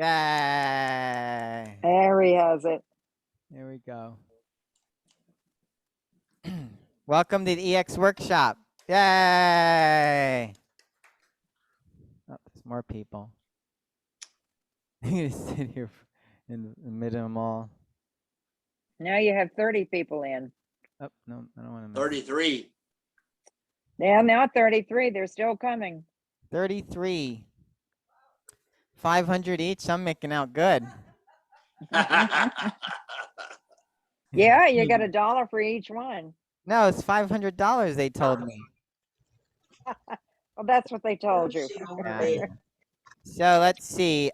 Yay! There he has it. There we go. Welcome to the EX workshop. Yay! Oh, there's more people. You sit here in the middle of them all. Now you have 30 people in. Oh, no, I don't want to. 33. Yeah, now 33. They're still coming. 33. 500 each. I'm making out good. Yeah, you got $1 for each one. No, it's $500. They told me. Well, that's what they told you. Yeah. So let's see.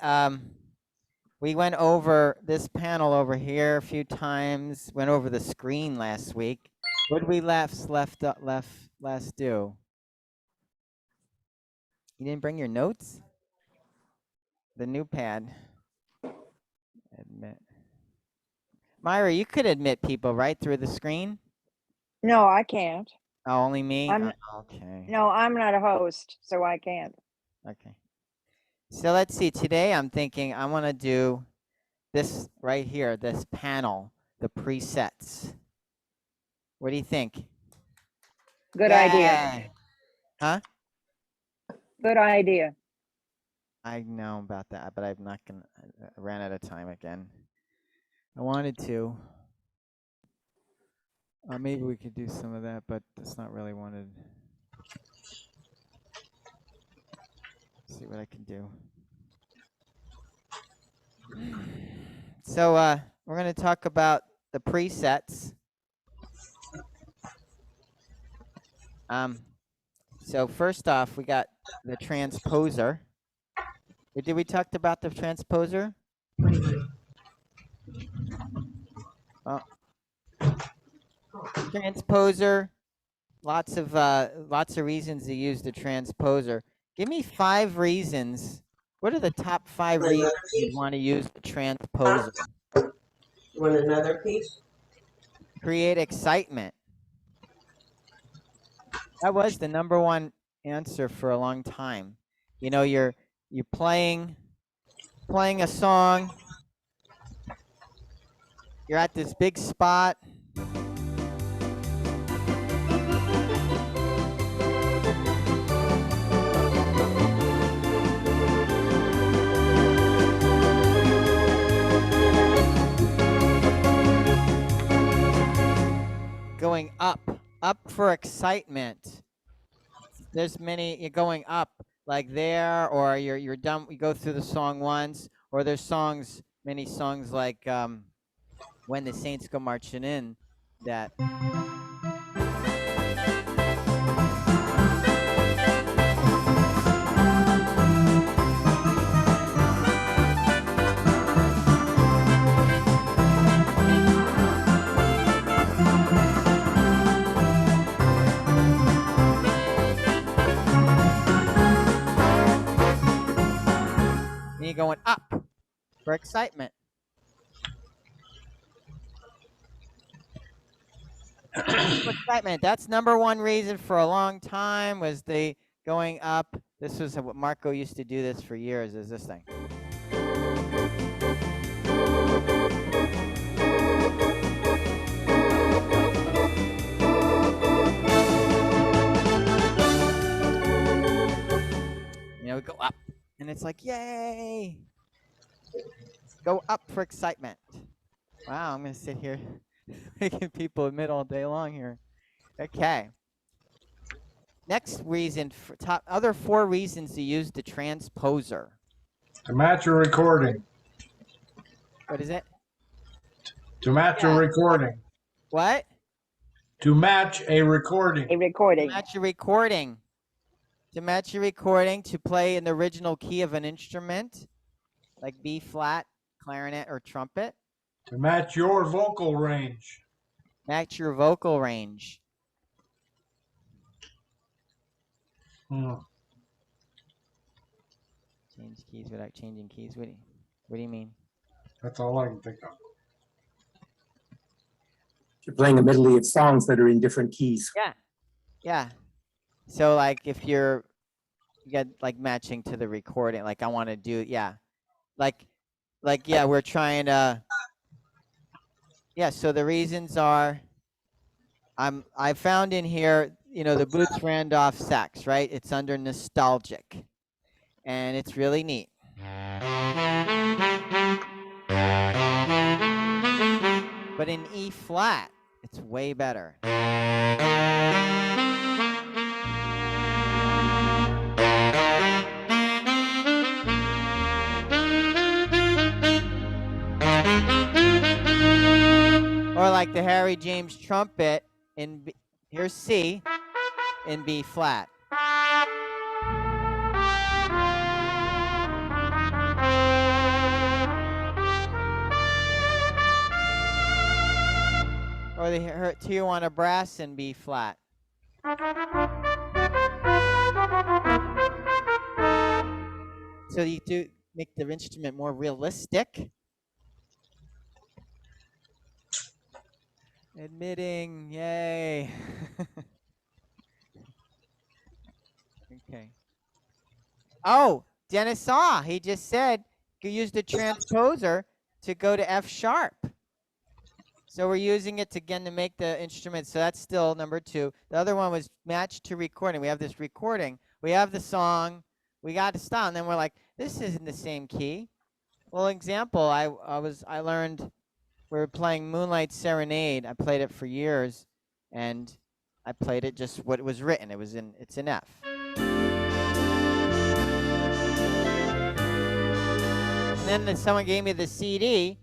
We went over this panel over here a few times. Went over the screen last week. What did we last do? You didn't bring your notes? The new pad. Admit. Myra, you could admit people right through the screen? No, I can't. Oh, only me? Okay. No, I'm not a host, so I can't. Okay. So let's see. Today I'm thinking I want to do this right here, this panel, the presets. What do you think? Good idea. Huh? Good idea. I know about that, but I'm not gonna. I ran out of time again. I wanted to. Maybe we could do some of that, but that's not really wanted. See what I can do. So we're gonna talk about the presets. So first off, we got the transposer. Did we talk about the transposer? Oh. Transposer. Lots of reasons to use the transposer. Give me 5 reasons. What are the top 5 reasons you want to use the transposer? You want another piece? Create excitement. That was the #1 answer for a long time. You know, you're playing a song. You're at this big spot. Going up for excitement. There's many. You're going up like there, or you're done. You go through the song once, or there's many songs like When the Saints Go Marching In. That. You're going up for excitement. Excitement. That's #1 reason for a long time was the going up. This was what Marco used to do this for years. Is this thing? You know, we go up. And it's like, yay! Go up for excitement. Wow, I'm going to sit here making people admit all day long here. Okay. Next reason, other 4 reasons to use the transposer. To match a recording. What is it? To match a recording. What? To match a recording. A recording. To match a recording. To match your recording, to play in the original key of an instrument, like B flat, clarinet, or trumpet. To match your vocal range. Match your vocal range. Change keys without changing keys. What do you mean? That's all I can think of. You're playing a medley of songs that are in different keys. Yeah. Yeah. So like if you get like matching to the recording, like I want to do, yeah. Like like, yeah, we're trying to, yeah, so the reasons are, I found in here, you know, the Boots Randolph sax, right? It's under nostalgic, and it's really neat. But in E flat, it's way better. Or like the Harry James trumpet in B, here's C in B flat. Or the Tijuana brass in B flat. So you do make the instrument more realistic. Admitting, yay. Okay. Oh, Dennis saw. He just said you use the transposer to go to F sharp. So we're using it again to make the instrument. So that's still number 2. The other one was match to recording. We have this recording. We have the song. We got the style. And then we're like, this isn't the same key. Well, example, I learned we were playing Moonlight Serenade. I played it for years, and I played it just what was written. It's in F. And then someone gave me the CD,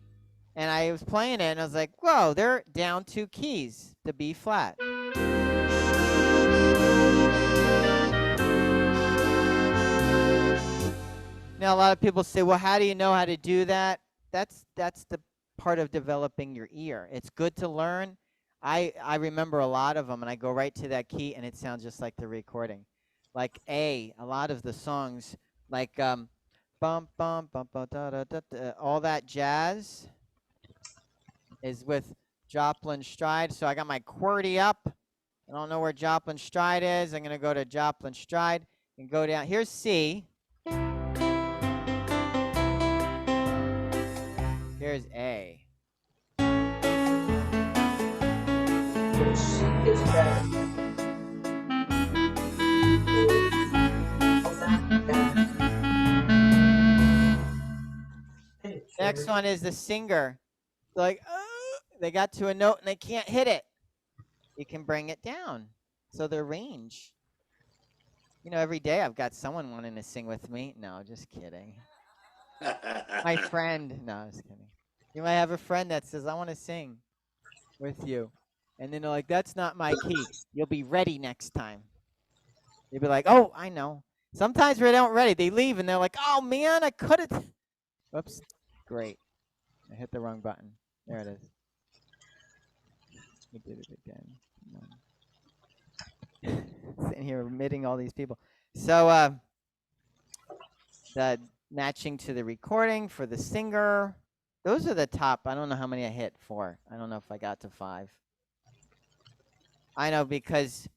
and I was playing it, and I was like, whoa, they're down 2 keys to B flat. Now, a lot of people say, well, how do you know how to do that? That's the part of developing your ear. It's good to learn. I remember a lot of them, and I go right to that key, and it sounds just like the recording. Like A, a lot of the songs, like bum, bum, bum, bum, da, da, da, da, all that jazz is with Joplin stride. So I got my QWERTY up. I don't know where Joplin stride is. I'm going to go to Joplin stride and go down. Here's C. Here's A. Which is better? Next one is the singer. Like, they got to a note and they can't hit it. You can bring it down. So their range. You know, every day I've got someone wanting to sing with me. No, just kidding. My friend. No, just kidding. You might have a friend that says, I want to sing with you. And then they're like, that's not my key. You'll be ready next time. You'll be like, oh, I know. Sometimes we don't ready. They leave and they're like, oh, man, I could have. Whoops. Great. I hit the wrong button. There it is. We did it again. Sitting here omitting all these people. So the matching to the recording for the singer. Those are the top. I don't know how many I hit. 4. I don't know if I got to 5. I know because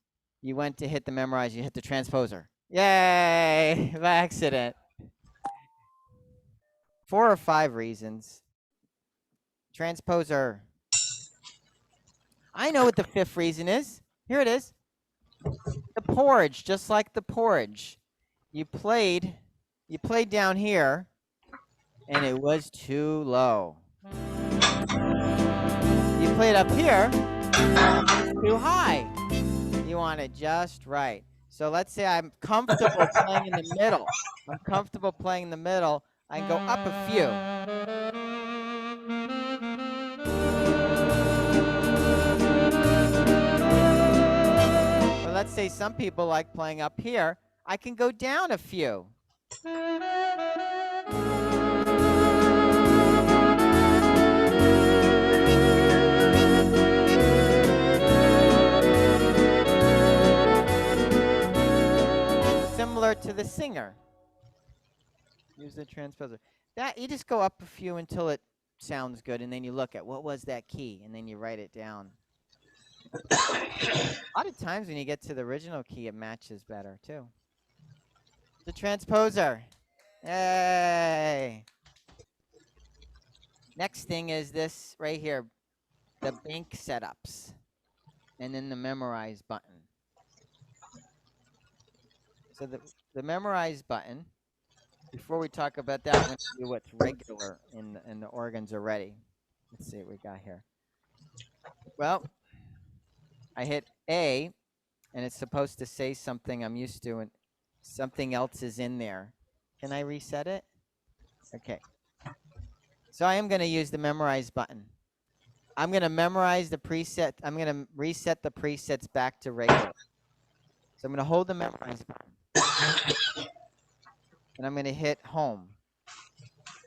you went to hit the memorize. You hit the transposer. Yay! By accident. 4 or 5 reasons. Transposer. I know what the 5th reason is. Here it is. The porridge, just like the porridge. You played down here, and it was too low. You played up here, too high. You want it just right. So let's say I'm comfortable playing in the middle. I'm comfortable playing in the middle. I can go up a few. But let's say some people like playing up here. I can go down a few. Similar to the singer. Use the transposer. That you just go up a few until it sounds good, and then you look at what was that key, and then you write it down. A lot of times when you get to the original key, it matches better too. The transposer. Yay! Next thing is this right here, the bank setups, and then the memorize button. So the memorize button, before we talk about that, I'm going to do what's regular in the organs already. Let's see what we got here. Well, I hit A, and it's supposed to say something I'm used to, and something else is in there. Can I reset it? Okay. So I am going to use the memorize button. I'm going to memorize the preset. I'm going to reset the presets back to regular. So I'm going to hold the memorize button. And I'm going to hit home.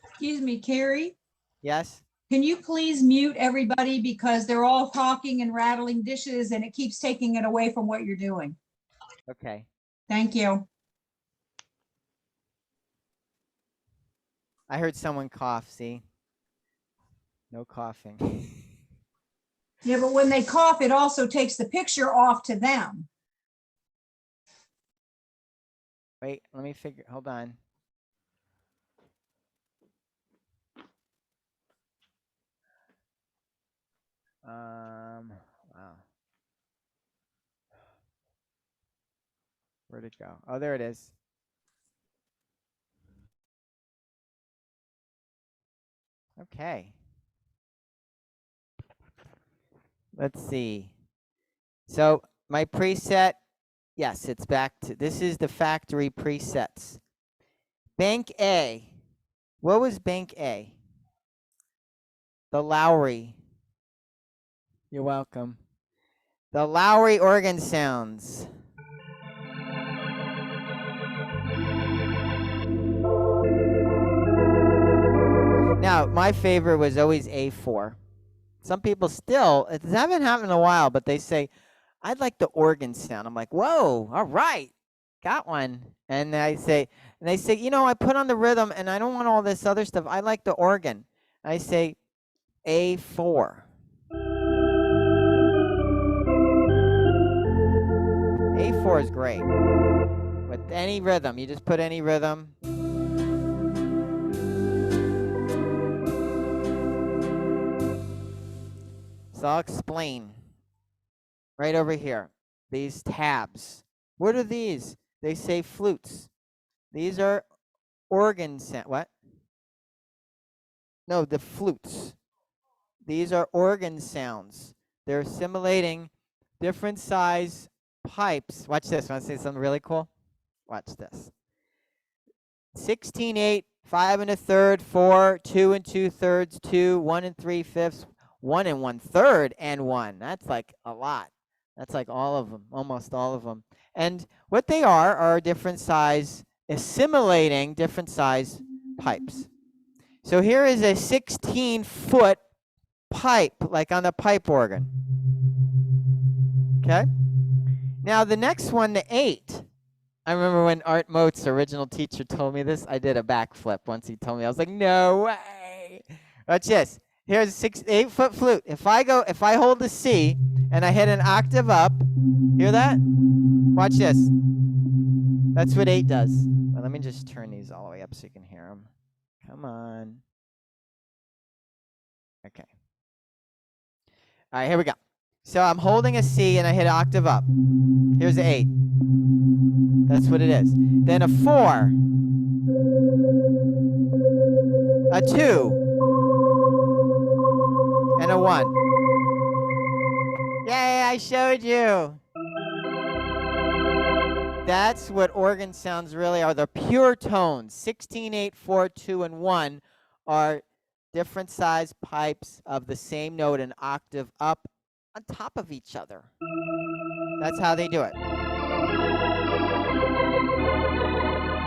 Excuse me, Cary, Yes? can you please mute everybody because they're all talking and rattling dishes and it keeps taking it away from what you're doing. Okay. Thank you. I heard someone cough, see? No coughing. Yeah, but when they cough, it also takes the picture off to them. Wait, let me figure, hold on. Wow. Where'd it go? Oh, there it is. Okay. Let's see. So my preset, yes, it's back to, this is the factory presets. Bank A. What was Bank A? The Lowry. You're welcome. The Lowry organ sounds. Now, my favorite was always A4. Some people still, it hasn't happened in a while, but they say, I'd like the organ sound. I'm like, whoa, all right, got one. And they say, you know, I put on the rhythm and I don't want all this other stuff. I like the organ. I say A4. A4 is great. With any rhythm, you just put any rhythm. So I'll explain. Right over here, these tabs. What are these? They say flutes. These are organ sound. What? No, the flutes. These are organ sounds. They're simulating different size pipes. Watch this. Want to see something really cool? Watch this. 16/8, 5 1/3, 4, 2 2/3, 2, 1 3/5, 1 1/3, and 1. That's like a lot. That's like all of them, almost all of them. And what they are different size, assimilating different size pipes. So here is a 16-foot pipe, like on the pipe organ. Okay? Now the next one, the 8. I remember when Art Mote's original teacher told me this, I did a backflip once he told me. I was like, no way. Watch this. Here's a 8-foot flute. If I hold the C and I hit an octave up, hear that? Watch this. That's what 8 does. Well, let me just turn these all the way up so you can hear them. Come on. Okay. All right, here we go. So I'm holding a C and I hit an octave up. Here's an 8. That's what it is. Then a 4. A 2. And a 1. Yay, I showed you. That's what organ sounds really are. They're pure tones. 16/8, 4, 2, and 1 are different size pipes of the same note, an octave up on top of each other. That's how they do it.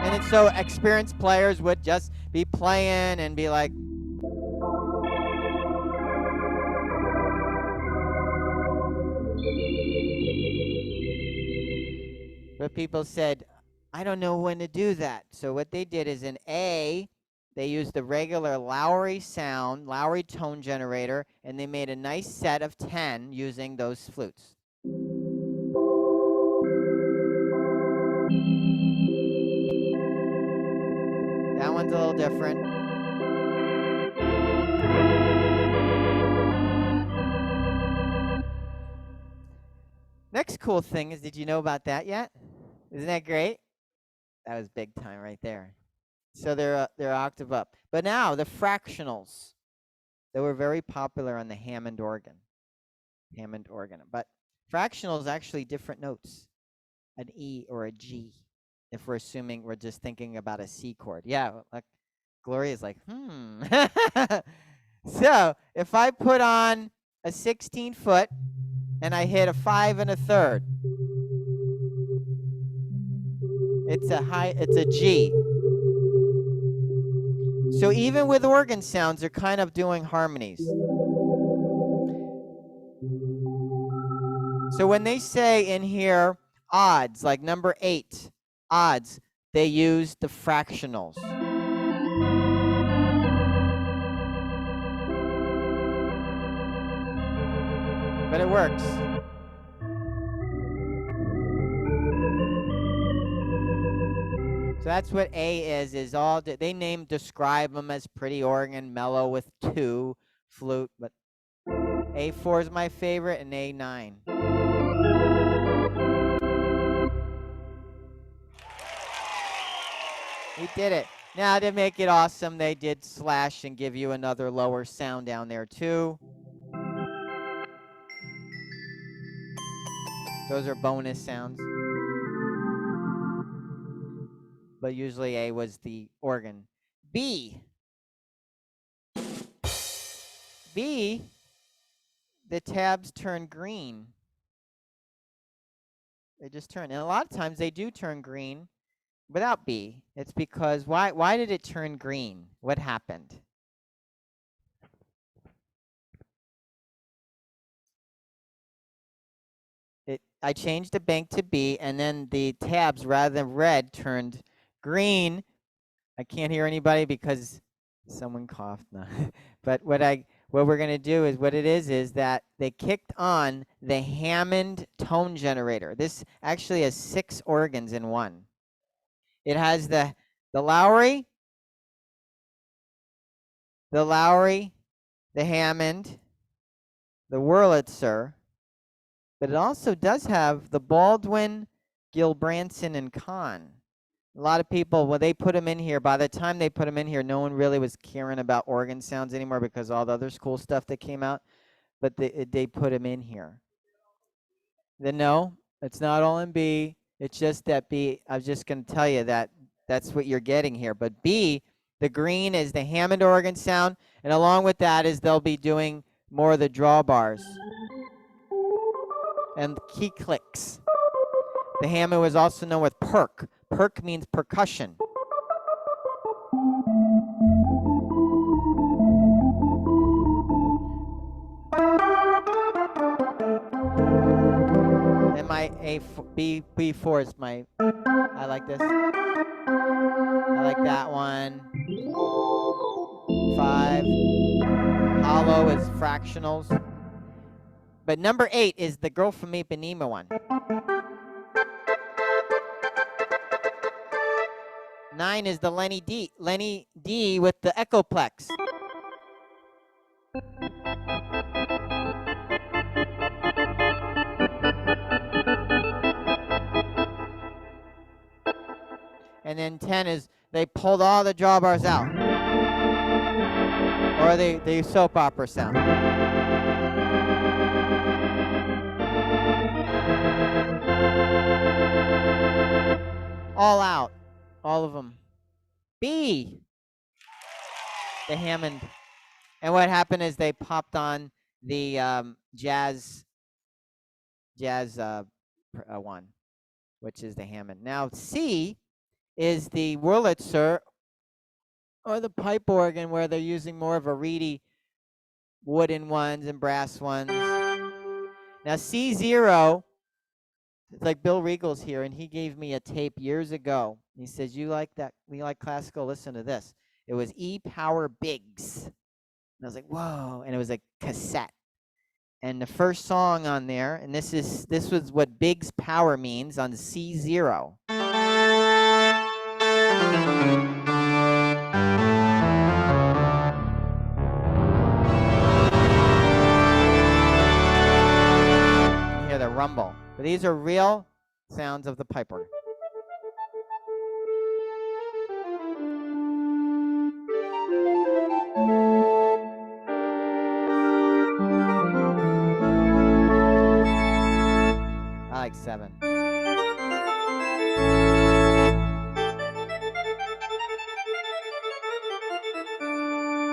And it's so experienced players would just be playing and be like, but people said, I don't know when to do that. So what they did is in A, they used the regular Lowry sound, Lowry tone generator, and they made a nice set of 10 using those flutes. That one's a little different. next cool thing is, did you know about that yet? Isn't that great? That was big time right there. So they're octave up. But now the fractionals, they were very popular on the Hammond organ. But fractionals actually different notes, an E or a G, if we're assuming we're just thinking about a C chord. Yeah, like Gloria's like, So if I put on a 16-foot and I hit a 5 1/3, it's a G. So even with organ sounds, they're kind of doing harmonies. So when they say in here odds, like number 8, odds, they use the fractionals. But it works. So that's what A is all, they describe them as pretty organ, mellow with 2, flute, but A4 is my favorite and A9. We did it. Now to make it awesome, they did slash and give you another lower sound down there too. Those are bonus sounds. But usually A was the organ. B, the tabs turn green. They just turn. And a lot of times they do turn green without B. It's because, why did it turn green? What happened? I changed the bank to B, and then the tabs, rather than red, turned green. I can't hear anybody because someone coughed. No. But what we're going to do is, what it is that they kicked on the Hammond tone generator. This actually has 6 organs in one. It has the Lowry, the Hammond, the Wurlitzer, but it also does have the Baldwin, Gilbranson, and Kahn. A lot of people, when they put them in here, by the time they put them in here, no one really was caring about organ sounds anymore because all the other cool stuff that came out, but they put them in here. Then no, it's not all in B. It's just that B, I was just going to tell you that that's what you're getting here. But B, the green is the Hammond organ sound, and along with that is they'll be doing more of the drawbars and key clicks. The Hammond was also known with perk. Perk means percussion. And my B4 is my, I like this. I like that one. 5. Hollow is fractionals. But number 8 is the Girl from Ipanema one. 9 is the Lenny D with the Echoplex. And then 10 is they pulled all the drawbars out. Or the soap opera sound. All out. All of them. B, the Hammond. And what happened is they popped on the jazz one, which is the Hammond. Now C is the Wurlitzer or the pipe organ, where they're using more of a reedy wooden ones and brass ones. Now C0, it's like Bill Regal's here, and he gave me a tape years ago. He says, you like that? You like classical? Listen to this. It was E Power Biggs. And I was like, whoa. And it was a cassette. And the first song on there, and this was what Biggs Power means on C0. You hear the rumble. But these are real sounds of the pipe organ. I like 7.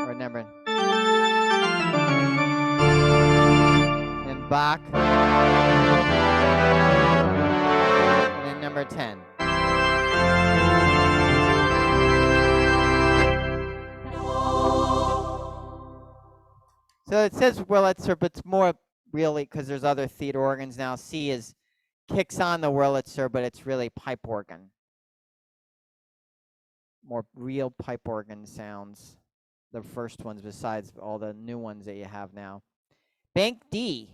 Remember. And Bach. And then number 10. So it says Wurlitzer, but it's more really because there's other theater organs now. C is kicks on the Wurlitzer, but it's really pipe organ. More real pipe organ sounds. The first ones besides all the new ones that you have now. Bank D.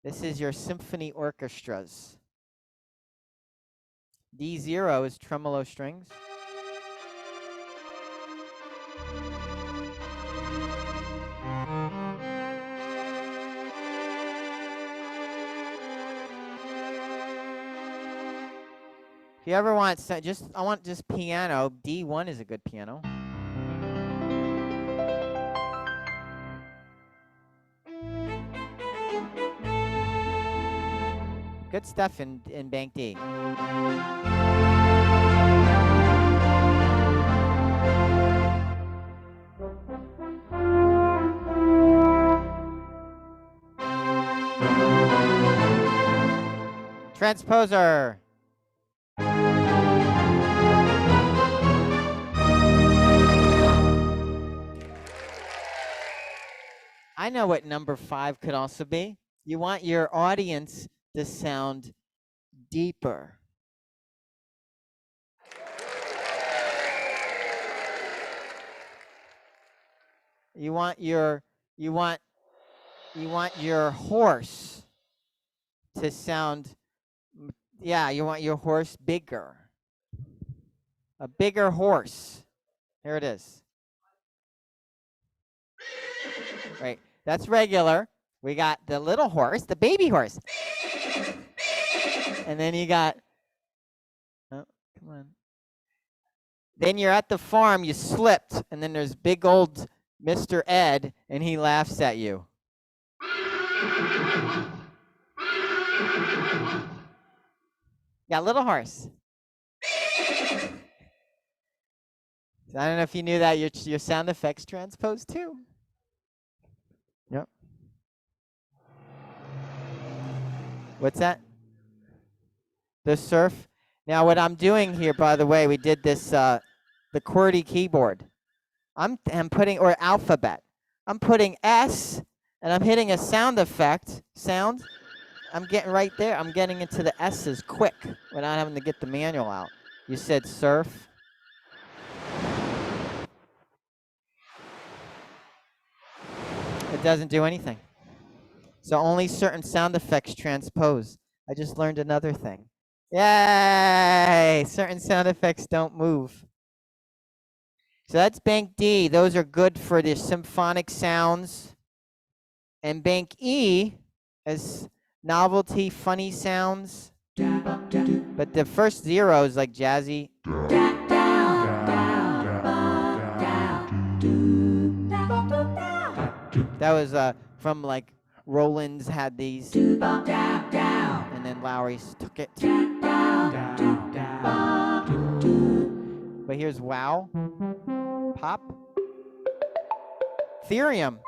This is your symphony orchestras. D0 is tremolo strings. If you ever want, I want just piano. D1 is a good piano. Good stuff in Bank D. Transposer. I know what number 5 could also be. You want your audience to sound deeper. You want your horse to sound, yeah, you want your horse bigger. A bigger horse. Here it is. Right, that's regular. We got the little horse, the baby horse. And then you got, oh, come on. Then you're at the farm, you slipped, and then there's big old Mr. Ed, and he laughs at you. Yeah, little horse. So I don't know if you knew that your sound effects transpose too. Yep. What's that? The surf. Now what I'm doing here, by the way, we did this, the QWERTY keyboard. I'm putting, or alphabet. I'm putting S, and I'm hitting a sound effect, sound. I'm getting right there. I'm getting into the S's quick without having to get the manual out. You said surf. It doesn't do anything. So only certain sound effects transpose. I just learned another thing. Yay! Certain sound effects don't move. So that's Bank D. Those are good for the symphonic sounds. And Bank E is novelty, funny sounds. But the first 0 is like jazzy. That was from like Roland's had these. And then Lowry's took it. But here's wow. Pop. Therium.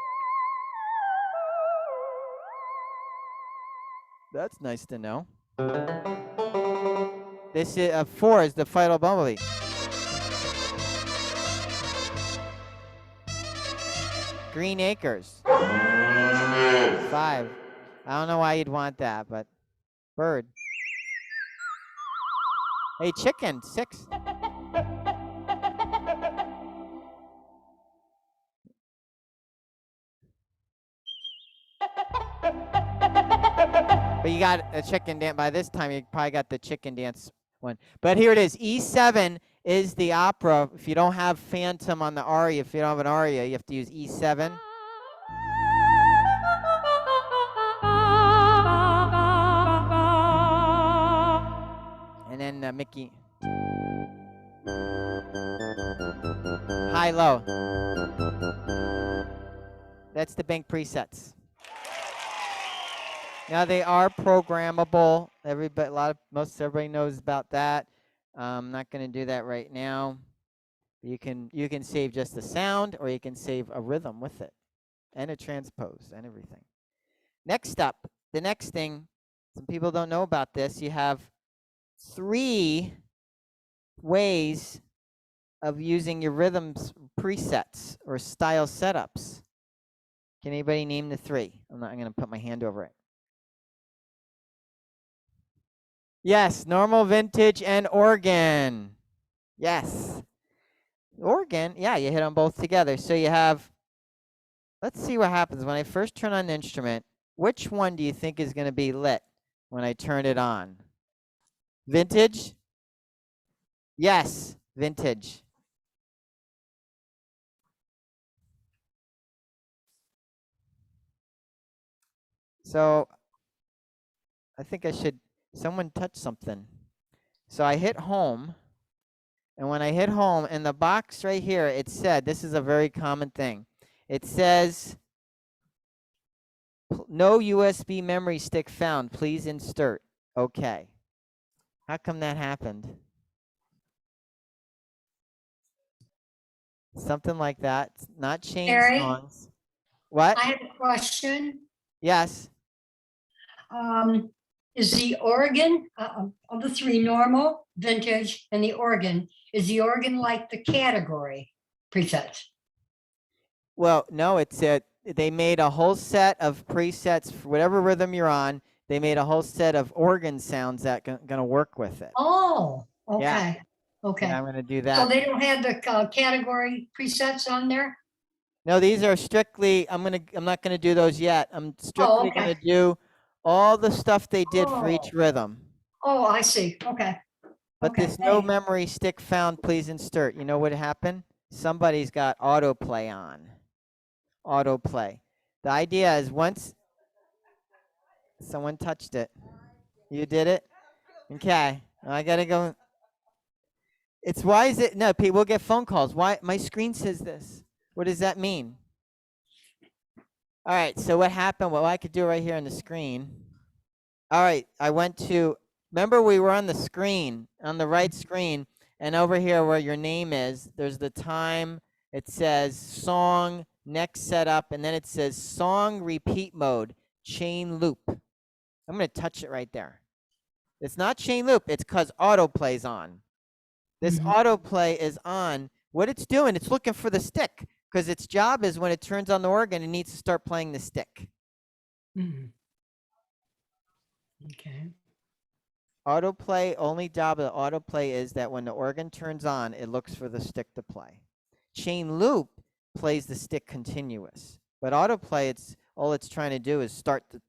That's nice to know. This is 4 is the Fiddle Bumblebee. Green Acres. 5. I don't know why you'd want that, but bird. Hey, chicken. 6. But you got a chicken dance. By this time, you probably got the chicken dance one. But here it is. E7 is the opera. If you don't have Phantom on the aria, if you don't have an aria, you have to use E7. And then Mickey. High, low. That's the bank presets. Now they are programmable. Most everybody knows about that. I'm not going to do that right now. You can save just the sound, or you can save a rhythm with it, and a transpose and everything. Next up, the next thing, some people don't know about this. You have 3 ways of using your rhythms presets or style setups. Can anybody name the 3? I'm going to put my hand over it. Yes, normal, vintage, and organ. Yes. Organ, yeah, you hit them both together. So you have, let's see what happens when I first turn on the instrument. Which one do you think is going to be lit when I turn it on? Vintage? Yes, vintage. So I think someone touch something. So I hit home. And when I hit home, in the box right here, it said, this is a very common thing. It says, no USB memory stick found. Please insert. Okay. How come that happened? Something like that. Not change Cary? songs. What? I have a question. Yes. Is the organ of the 3 normal, vintage, and the organ, is the organ like the category presets? Well, no, they made a whole set of presets for whatever rhythm you're on. They made a whole set of organ sounds that gonna work with it. Oh, okay. Yeah. Okay. Yeah, I'm gonna do that. So they don't have the category presets on there? No, these are strictly, I'm not gonna do those yet. I'm strictly okay. gonna do all the stuff they did for each rhythm. Oh, I see. Okay. But Okay, this no thanks. memory stick found, please insert. You know what happened? Somebody's got autoplay on. Autoplay. The idea is once someone touched it. You did it? Okay. I gotta go. Why is it? No, people get phone calls. Why? My screen says this. What does that mean? All right, so what happened? Well, I could do right here on the screen. All right, I went to, remember we were on the screen, on the right screen, and over here where your name is, there's the time, it says song, next setup, and then it says song repeat mode, chain loop. I'm gonna touch it right there. It's not chain loop, it's because autoplay's on. This autoplay is on. What it's doing, it's looking for the stick, because its job is when it turns on the organ, it needs to start playing the stick. Okay. Autoplay, only job of autoplay is that when the organ turns on, it looks for the stick to play. Chain loop plays the stick continuous. But autoplay, all it's trying to do is start the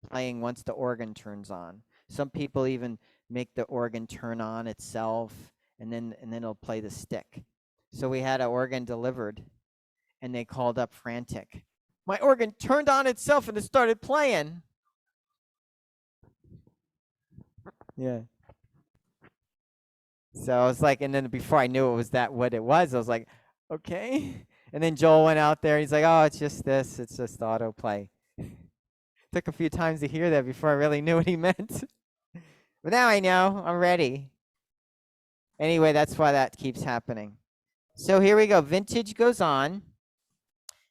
playing once the organ turns on. Some people even make the organ turn on itself, and then it'll play the stick. So we had an organ delivered, and they called up frantic. My organ turned on itself and it started playing. Yeah. So I was like, and then before I knew it was what it was, I was like, okay. And then Joel went out there. He's like, oh, it's just this. It's just autoplay. Took a few times to hear that before I really knew what he meant. But now I know. I'm ready. Anyway, that's why that keeps happening. So here we go. Vintage goes on.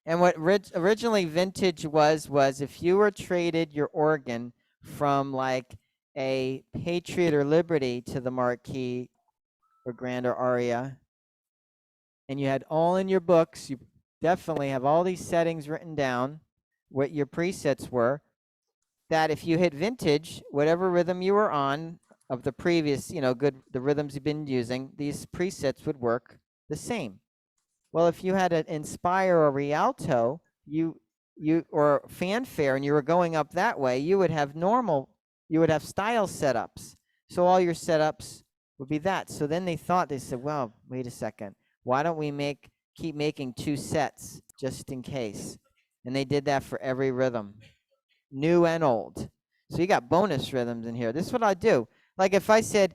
And what originally vintage was if you were traded your organ from like a Patriot or Liberty to the Marquis or Grand or Aria, and you had all in your books, you definitely have all these settings written down, what your presets were, that if you hit vintage, whatever rhythm you were on of the previous, the rhythms you've been using, these presets would work the same. Well, if you had an Inspire or Rialto, or Fanfare, and you were going up that way, you would have style setups. So all your setups would be that. So then they said, well, wait a second. Why don't we keep making 2 sets just in case? And they did that for every rhythm, new and old. So you got bonus rhythms in here. This is what I do. Like if I said,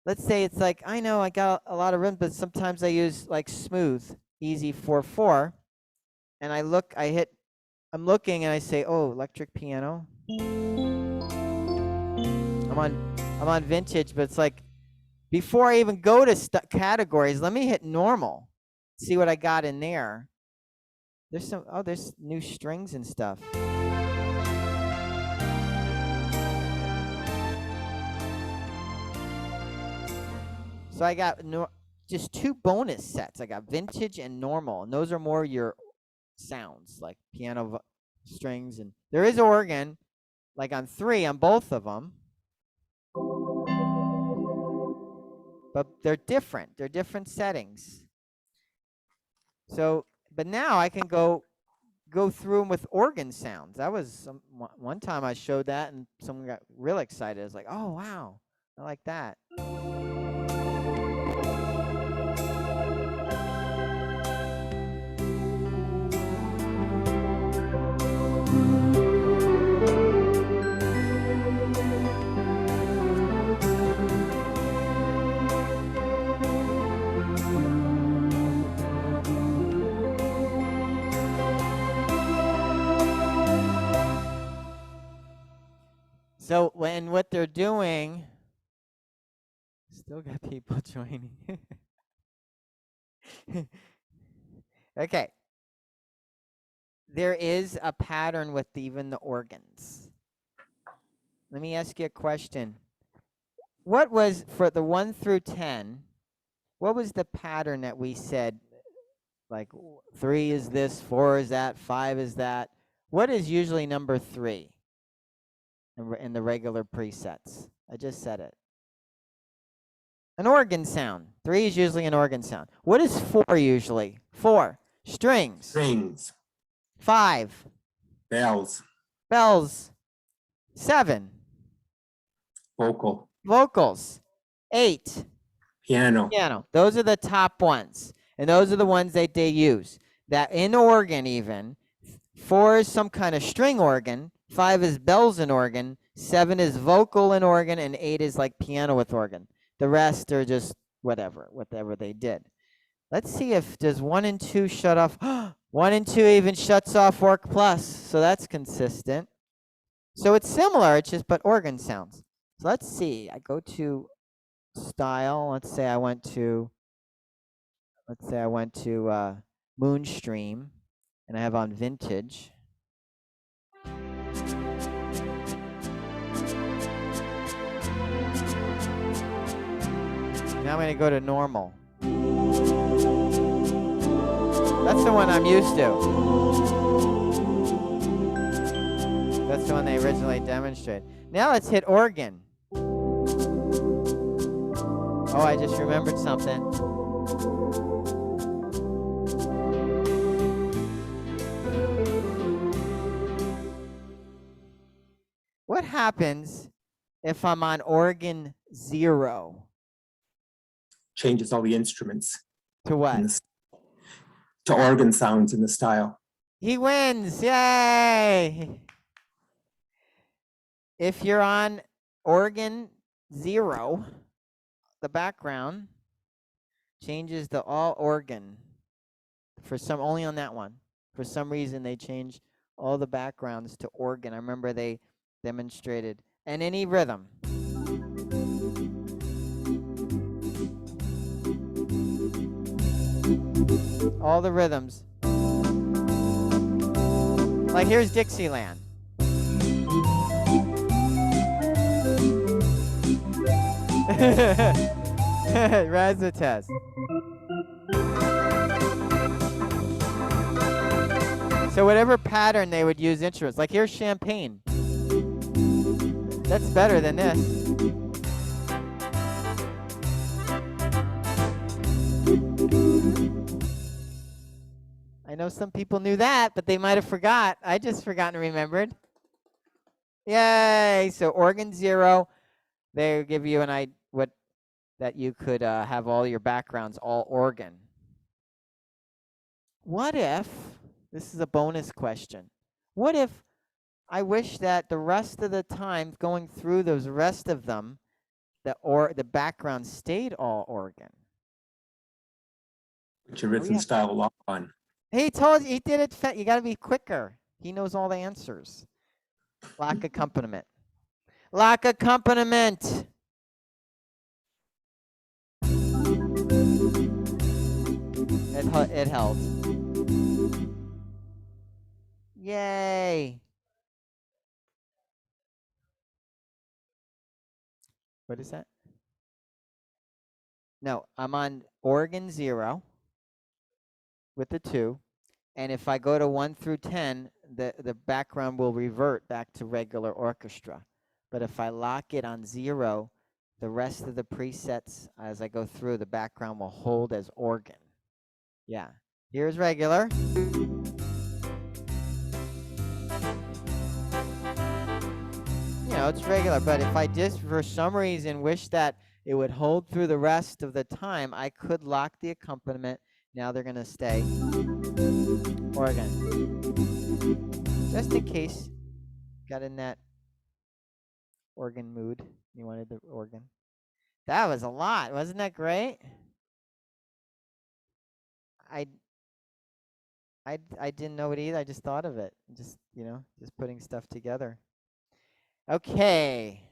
let's say it's like, I know I got a lot of rhythms, but sometimes I use like smooth, easy 4/4, and I'm looking and I say, oh, electric piano. I'm on vintage, but it's like, before I even go to categories, let me hit normal, see what I got in there. There's new strings and stuff. So I got just 2 bonus sets. I got vintage and normal, and those are more your sounds, like piano strings, and there is organ, like on 3 on both of them. But they're different. They're different settings. So, but now I can go through them with organ sounds. That was one time I showed that, and someone got real excited. It's like, oh wow, I like that. So when what they're doing, still got people joining. Okay. There is a pattern with even the organs. Let me ask you a question. What was, for the 1 through 10, what was the pattern that we said, like 3 is this, 4 is that, 5 is that? What is usually number 3 in the regular presets? I just said it. An organ sound. 3 is usually an organ sound. What is 4 usually? 4, strings. Strings, 5, bells, bells. 7, vocal, vocals. 8, piano, piano. Those are the top ones, and those are the ones that they use. That in organ even, 4 is some kind of string organ, 5 is bells and organ, 7 is vocal and organ, and 8 is like piano with organ. The rest are just whatever they did. Let's see if does 1 and 2 shut off. 1 and 2 even shuts off Work Plus, so that's consistent. So it's similar, it's just but organ sounds. So let's see. I go to style. Let's say I went to Moonstream, and I have on vintage. Now I'm going to go to normal. That's the one I'm used to. That's the one they originally demonstrated. Now let's hit organ. Oh, I just remembered something. What happens if I'm on organ 0? changes all the instruments. To what? To organ sounds in the style. He wins. Yay! If you're on organ 0, the background changes to all organ. For some, only on that one. For some reason, they changed all the backgrounds to organ. I remember they demonstrated. And any rhythm. All the rhythms. Like here's Dixieland. Razzatazz. So whatever pattern they would use instruments. Like here's Champagne. That's better than this. I know some people knew that, but they might have forgot. I just forgot and remembered. Yay! So organ 0, they give you an idea that you could have all your backgrounds all organ. What if, this is a bonus question, what if I wish that the rest of the time going through those rest of them, the background stayed all organ. Put your rhythm style lock on. He told you, he did it. You got to be quicker. He knows all the answers. Lock accompaniment. Lock accompaniment. It held. Yay. What is that? No, I'm on organ 0 with the 2. And if I go to 1 through 10, the background will revert back to regular orchestra. But if I lock it on 0, the rest of the presets, as I go through, the background will hold as organ. Yeah. Here's regular. You know, it's regular, but if I just, for some reason, wish that it would hold through the rest of the time, I could lock the accompaniment. Now they're going to stay organ. Just in case got in that organ mood. You wanted the organ. That was a lot. Wasn't that great? I didn't know it either. I just thought of it. Just, you know, just putting stuff together. Okay.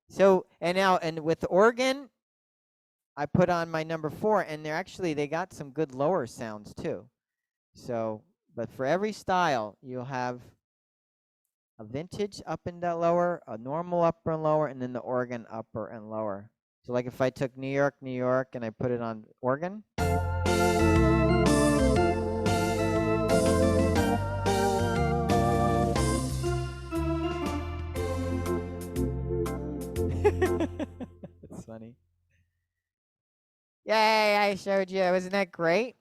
So, and with the organ, I put on my number 4, and they got some good lower sounds too. So, but for every style, you'll have a vintage up and down lower, a normal upper and lower, and then the organ upper and lower. So like if I took New York, New York, and I put it on organ. That's funny. Yay, I showed you. Wasn't that great?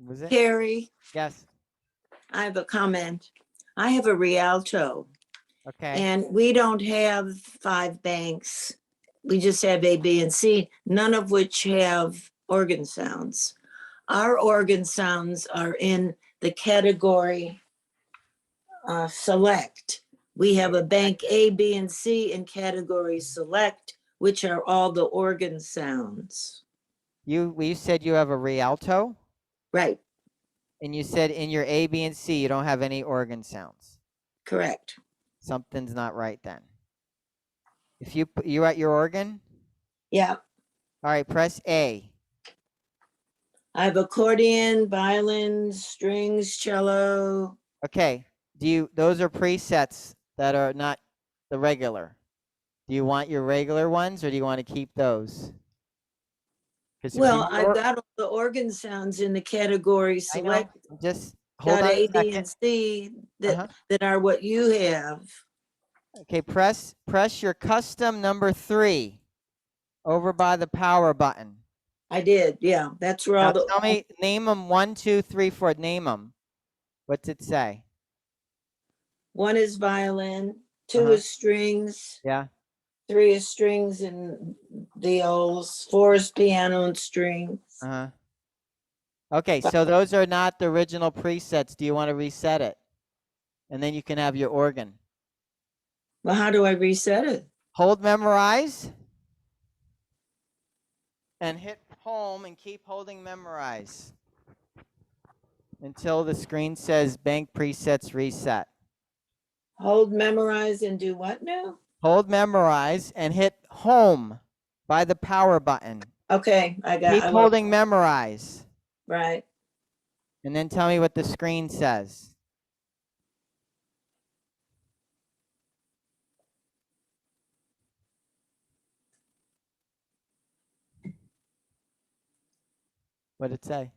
Was it? Cary, Yes. I have a comment. I have a Rialto, Okay. and we don't have 5 banks. We just have A, B, and C, none of which have organ sounds. Our organ sounds are in the category select. We have a bank A, B, and C in category select, which are all the organ sounds. You said you have a Rialto, Right, and you said in your A, B, and C you don't have any organ sounds. correct. Something's not right then. If you're at your organ, Yeah, all right, press A. I have accordion, violin, strings, cello. Okay. Those are presets that are not the regular. Do you want your regular ones, or do you want to keep those? Well, I've got all the organ sounds in the category I know. select. Just hold Got on A, a B, second. and C that, Uh-huh. that are what you have. Okay, press your custom number 3 over by the power button. I did, yeah. That's where Now all the tell me, name them 1, 2, 3, 4. Name them. What's it say? 1 is violin, 2 Uh-huh. is strings, Yeah. 3 is strings and viols, 4 is piano and strings. Uh-huh. Okay, so those are not the original presets. Do you want to reset it? And then you can have your organ. Well, how do I reset it? Hold memorize. And hit home and keep holding memorize until the screen says bank presets reset. Hold, memorize, and do what now? Hold memorize and hit home by the power button. Okay, Keep holding memorize. Right. And then tell me what the screen says. What did it say?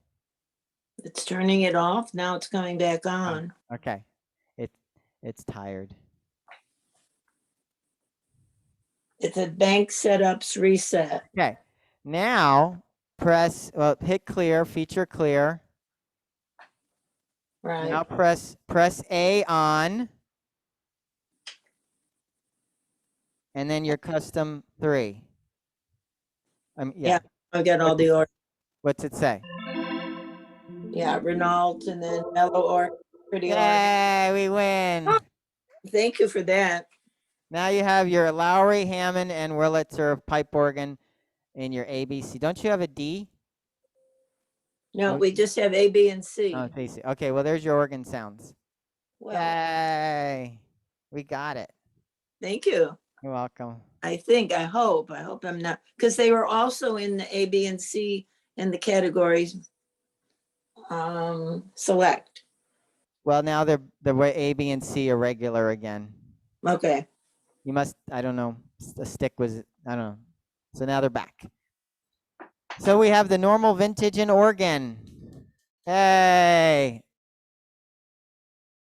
It's turning it off. Now it's coming back on. Oh, okay. It's tired. It's a bank setups reset. Okay. Now hit clear, feature clear. Right. Now press A on. And then your custom 3. Yeah, I got all the order. What's it say? Yeah, Renault and then mellow or Pretty organ. Yay, we win. Thank you for that. Now you have your Lowry, Hammond, and Wurlitzer pipe organ in your ABC. Don't you have a D? No, Oh, we just have A, B, and C. Oh, AC. Okay, well, there's your organ sounds. Well, Yay. We got it. thank you. You're welcome. I hope I'm not, because they were also in the A, B, and C in the categories select. Well, now they're the way A, B, and C are regular again. Okay. You must, I don't know, the stick was, I don't know. So now they're back. So we have the normal, vintage, and organ. Hey.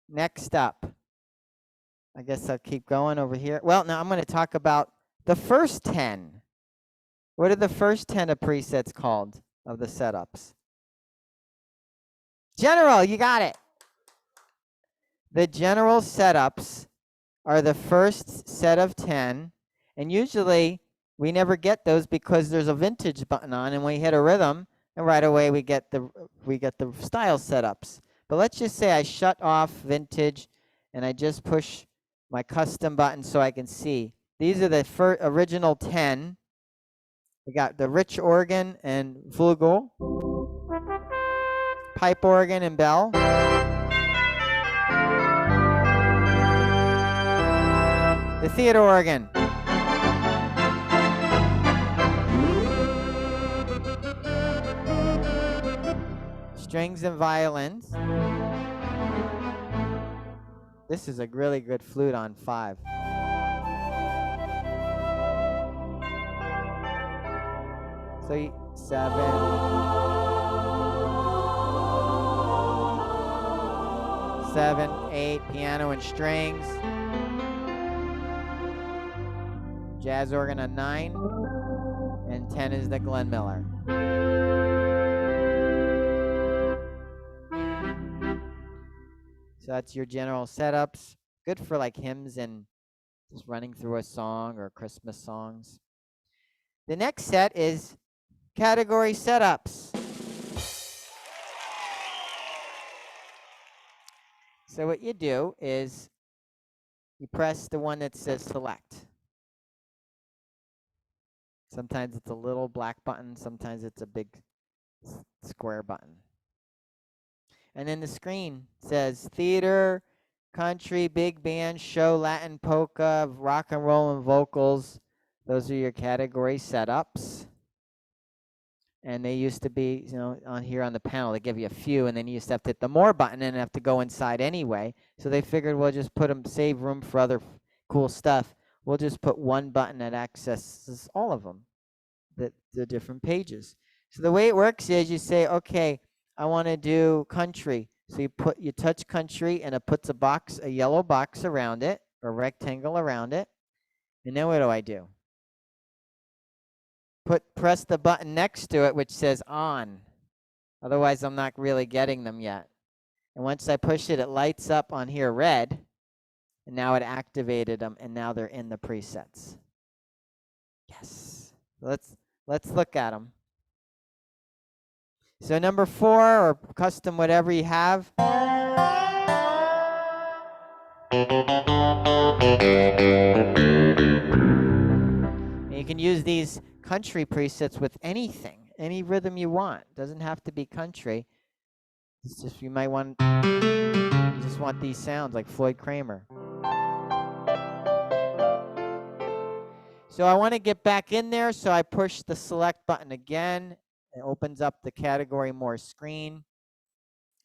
Next up. I guess I'll keep going over here. Well, now I'm going to talk about the first 10. What are the first 10 of presets called of the setups? General, you got it. The general setups are the first set of 10, and usually we never get those because there's a vintage button on, and we hit a rhythm, and right away we get the style setups. But let's just say I shut off vintage, and I just push my custom button so I can see. These are the original 10. We got the rich organ and flugel, pipe organ and bell, the theater organ, strings and violins. This is a really good flute on 5. So 7, 8, piano and strings. Jazz organ on 9, and 10 is the Glenn Miller. So that's your general setups. Good for like hymns and just running through a song or Christmas songs. The next set is category setups. So what you do is you press the one that says select. Sometimes it's a little black button, sometimes it's a big square button. And then the screen says theater, country, big band, show, Latin, polka, rock and roll, and vocals. Those are your category setups. And they used to be, on here on the panel, they give you a few, and then you used to have to hit the more button and have to go inside anyway. So they figured we'll just put them, save room for other cool stuff. We'll just put one button that accesses all of them, the different pages. So the way it works is you say, okay, I want to do country. So you touch country, and it puts a yellow box around it, or rectangle around it. And then what do? Press the button next to it, which says on. Otherwise, I'm not really getting them yet. And once I push it, it lights up on here red. And now it activated them, and now they're in the presets. Yes. Let's look at them. So number 4, or custom whatever you have. And you can use these country presets with anything, any rhythm you want. Doesn't have to be country. It's just you might want just want these sounds like Floyd Kramer. So I want to get back in there, so I push the select button again. It opens up the category more screen.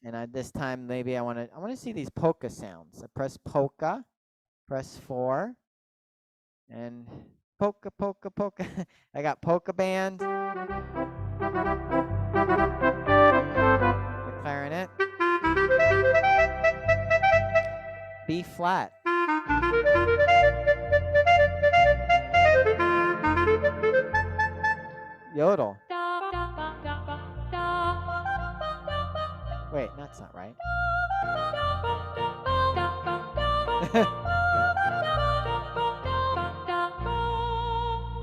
And this time maybe I want to see these polka sounds. I press polka, press 4, and polka, polka, polka. I got polka band, the clarinet, B flat, yodel. Wait, that's not right.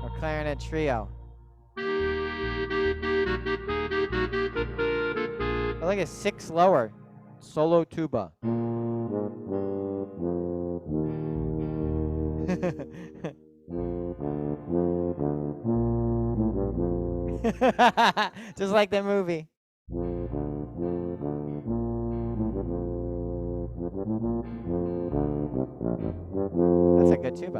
Or clarinet trio. Oh, look at 6 lower. Solo tuba. Just like the movie. That's a good tuba.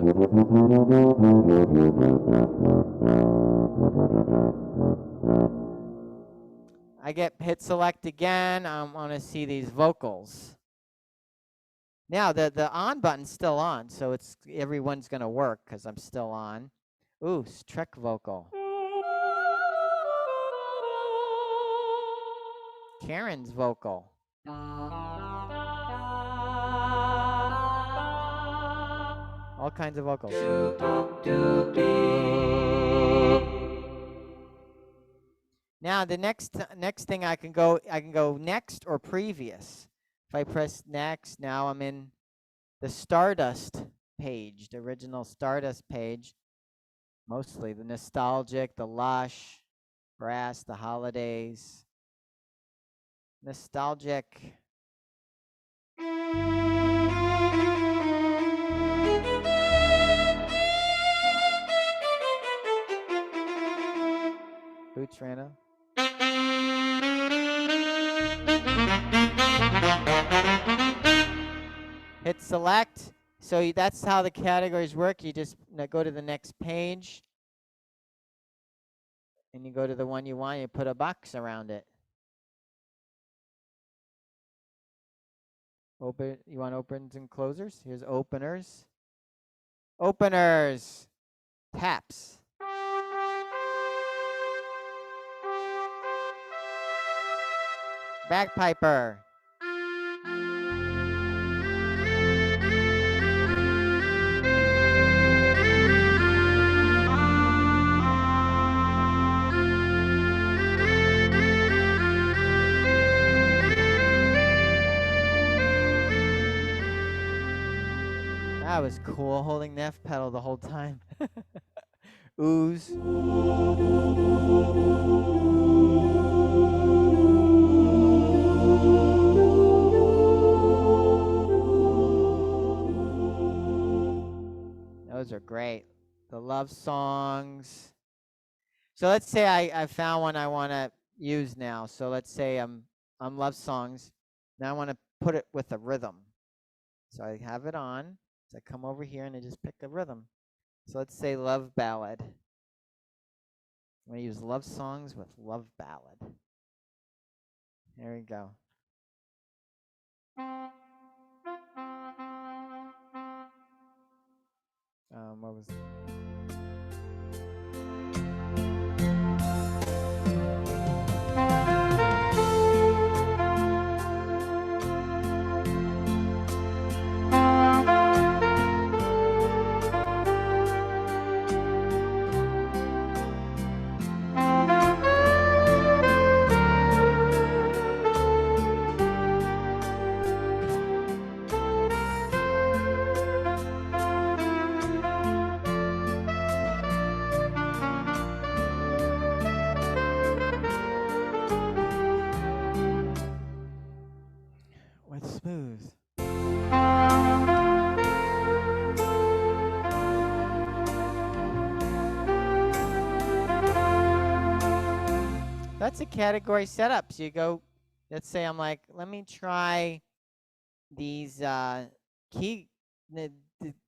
I get hit select again. I want to see these vocals. Now the on button's still on, so it's everyone's gonna work because I'm still on. Ooh, Trek vocal. Karen's vocal. All kinds of vocals. Now the next thing I can go next or previous. If I press next, now I'm in the Stardust page, the original Stardust page. Mostly the nostalgic, the lush, brass, the holidays. Nostalgic. Boots Rana. Hit select. So that's how the categories work. You just go to the next page. And you go to the one you want. You put a box around it. Open. You want opens and closers? Here's openers. Openers. Taps. Bagpiper. That was cool, holding the F pedal the whole time. Ooze. Those are great. The love songs. So let's say I found one I want to use now. So let's say I'm love songs. Now I want to put it with a rhythm. So I have it on. So I come over here and I just pick a rhythm. So let's say love ballad. I'm going to use love songs with love ballad. There we go. What was with smooth? That's a category setup. So you go, let's say I'm like, let me try these the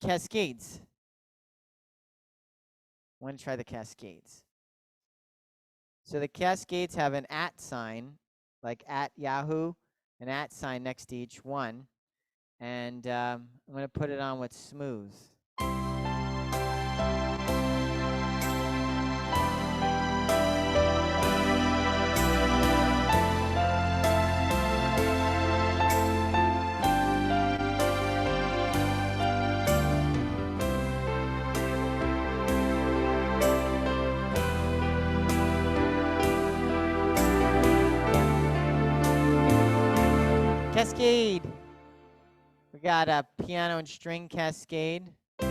cascades. I want to try the cascades. So the cascades have an @ sign, like at Yahoo, an @ sign next to each one. And I'm going to put it on with smooth. Cascade. We got a piano and string cascade. You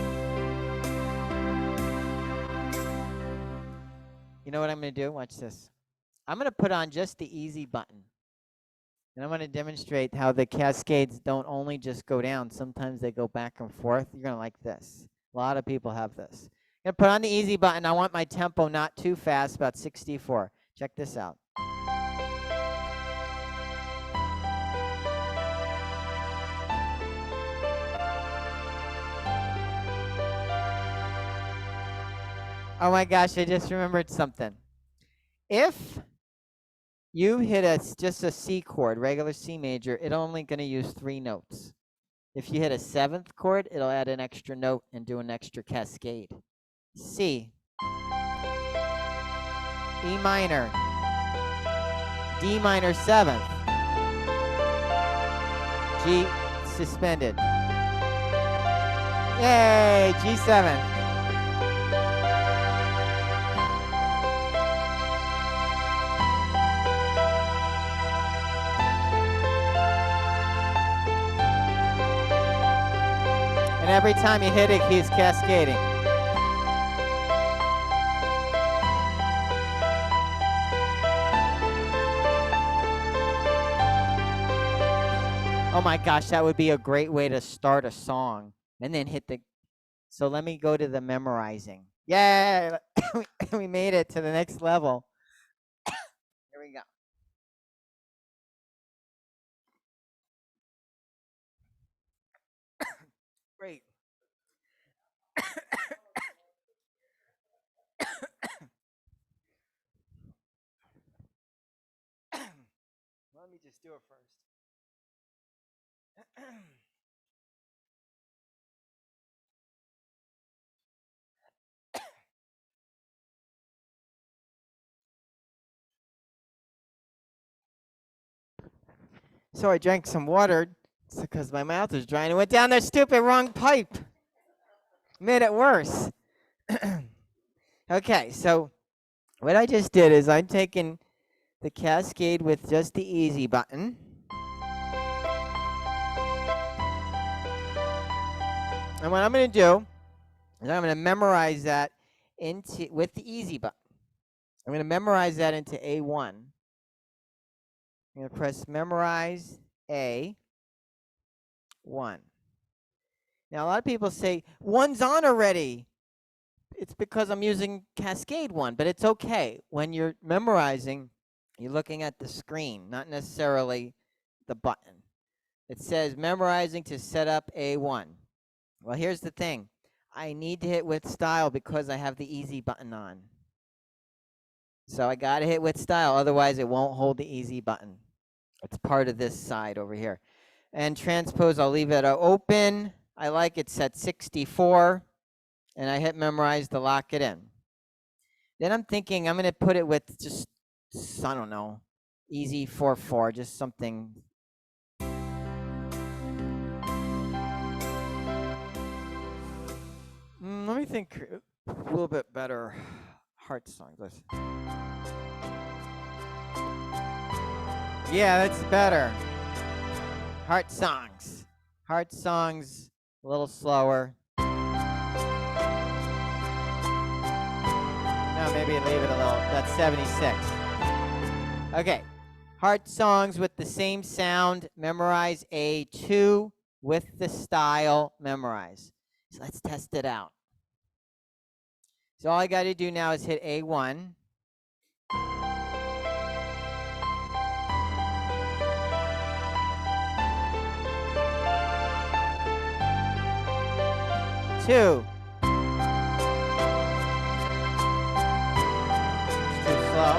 know what I'm going to do? Watch this. I'm going to put on just the easy button. And I'm going to demonstrate how the cascades don't only just go down. Sometimes they go back and forth. You're going to like this. A lot of people have this. I'm going to put on the easy button. I want my tempo not too fast, about 64. Check this out. Oh my gosh, I just remembered something. If you hit just a C chord, regular C major, it's only going to use 3 notes. If you hit a 7th chord, it'll add an extra note and do an extra cascade. C, E minor, D minor 7th, G suspended. Yay, G7. And every time you hit it, he's cascading. Oh my gosh, that would be a great way to start a song. And then hit the... So let me go to the memorizing. Yay! We made it to the next level. Here we go. Great. Let me just do it first. So I drank some water because my mouth is dry and it went down the stupid wrong pipe. Made it worse. Okay, so what I just did is I'm taking the cascade with just the easy button. And what I'm going to do is I'm going to memorize that with the easy button. I'm going to memorize that into A1. I'm going to press memorize A1. Now, a lot of people say, 1's on already. It's because I'm using Cascade 1, but it's okay. When you're memorizing, you're looking at the screen, not necessarily the button. It says memorizing to set up A1. Well, here's the thing. I need to hit with style because I have the easy button on. So I got to hit with style, otherwise it won't hold the easy button. It's part of this side over here. And transpose, I'll leave it open. I like it set 64. And I hit memorize to lock it in. Then I'm thinking I'm going to put it with just, I don't know, easy 4/4, just something. Let me think a little bit better. Heart songs. Listen. Yeah, that's better. Heart songs. Heart songs, a little slower. No, maybe leave it a little. That's 76. Okay. Heart songs with the same sound. Memorize A2 with the style. Memorize. So let's test it out. So all I got to do now is hit A1. Two. It's too slow.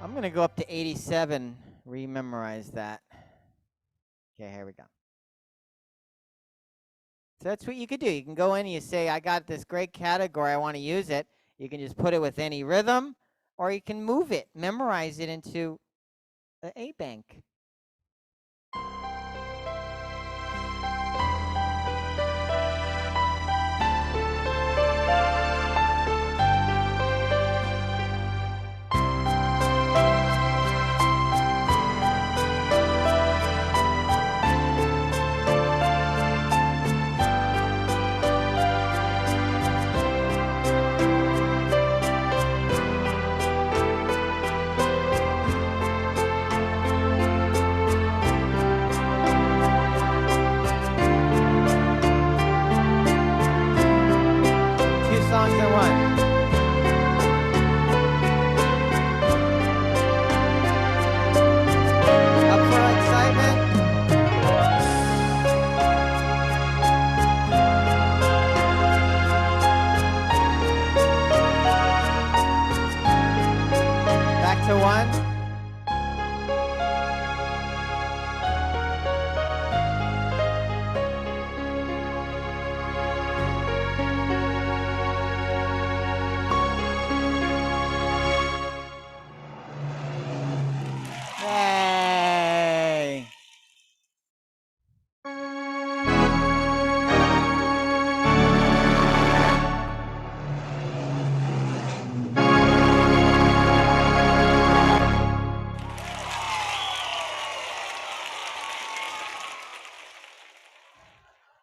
I'm going to go up to 87, rememorize that. Okay, here we go. So that's what you could do. You can go in and you say, I got this great category, I want to use it. You can just put it with any rhythm, or you can move it, memorize it into an A bank.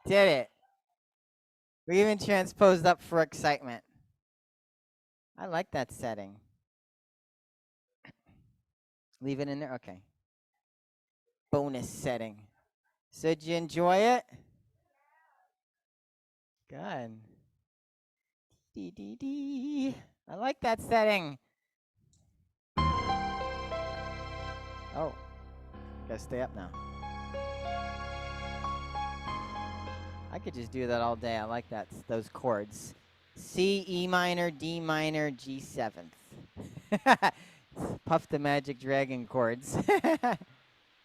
Did it. We even transposed up for excitement. I like that setting. Leave it in there? Okay. Bonus setting. So did you enjoy it? Good. Dee. I like that setting. Oh, gotta stay up now. I could just do that all day. I like that, those chords. C, E minor, D minor, G7. Puff the Magic Dragon chords.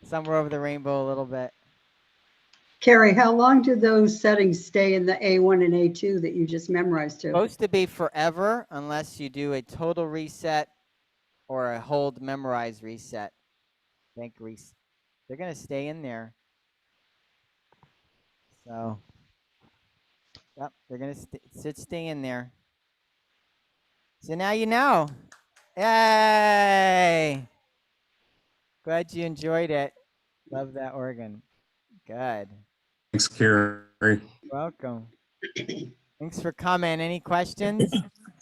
Somewhere over the rainbow a little bit. Cary, how long do those settings stay in the A1 and A2 that you just memorized to? Supposed to be forever unless you do a total reset or a hold memorize reset. Think they're gonna stay in there. So, yep, they're gonna stay in there. So now you know. Yay! Glad you enjoyed it. Love that organ. Good. Thanks, Cary. Welcome. Thanks for coming. Any questions?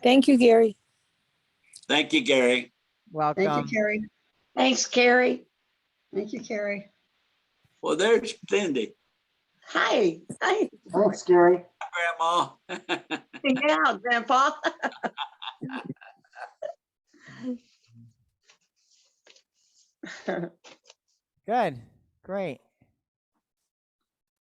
Thank you, Gary. Thank you, Gary. Welcome. Thank you, Cary. Thanks, Cary. Thank you, Cary. Well, there's Cindy. Hi. Hi. Thanks, Cary. Grandma. Yeah, Grandpa. Good. Great.